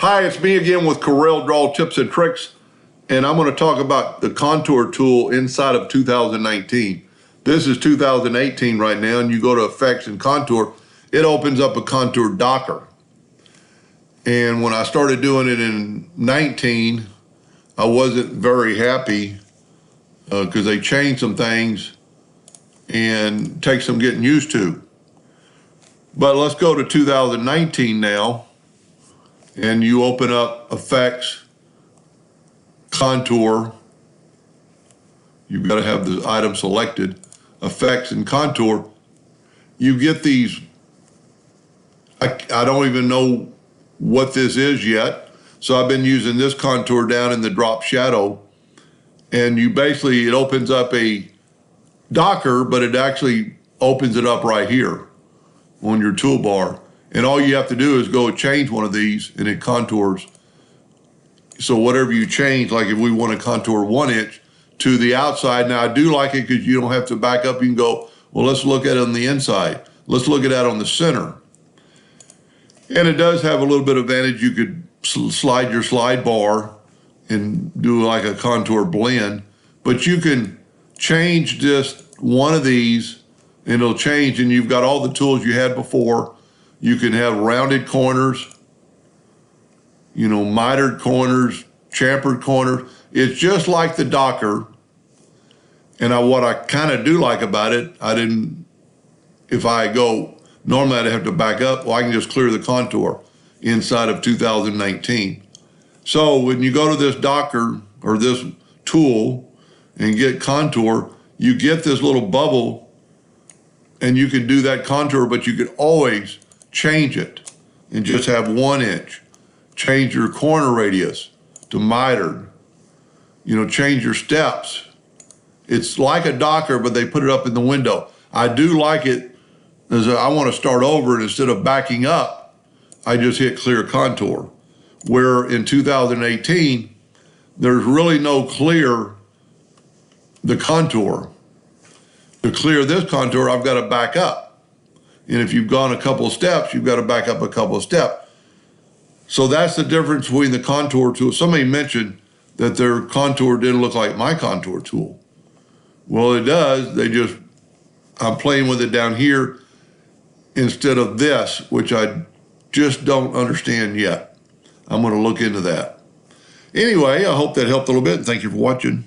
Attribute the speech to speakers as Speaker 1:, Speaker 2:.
Speaker 1: Hi, it's me again with Corel Draw Tips and Tricks, and I'm going to talk about the contour tool inside of 2019. This is 2018 right now, and you go to Effects and Contour, it opens up a contour docker. And when I started doing it in 19, I wasn't very happy because they changed some things and takes some getting used to. But let's go to 2019 now. And you open up Effects, Contour. You've got to have the item selected, Effects and Contour. You get these, I don't even know what this is yet. So I've been using this contour down in the drop shadow. And you basically, it opens up a docker, but it actually opens it up right here on your toolbar. And all you have to do is go change one of these and it contours. So whatever you change, like if we want to contour 1 inch to the outside, now I do like it because you don't have to back up. You can go, well, let's look at it on the inside. Let's look at that on the center. And it does have a little bit of advantage. You could slide your slide bar and do like a contour blend, but you can change just one of these and it'll change, and you've got all the tools you had before. You can have rounded corners, mitered corners, chamfered corners. It's just like the docker. And what I kind of do like about it, if I go, normally I'd have to back up. Well, I can just clear the contour inside of 2019. So when you go to this docker or this tool and get contour, you get this little bubble and you can do that contour, but you can always change it and just have 1 inch. Change your corner radius to mitered. Change your steps. It's like a docker, but they put it up in the window. I do like it as I want to start over, and instead of backing up, I just hit clear contour. Where in 2018, there's really no clear the contour. To clear this contour, I've got to back up. And if you've gone a couple of steps, you've got to back up a couple of steps. So that's the difference between the contour tool. Somebody mentioned that their contour didn't look like my contour tool. Well, it does. I'm playing with it down here instead of this, which I just don't understand yet. I'm going to look into that. Anyway, I hope that helped a little bit. Thank you for watching.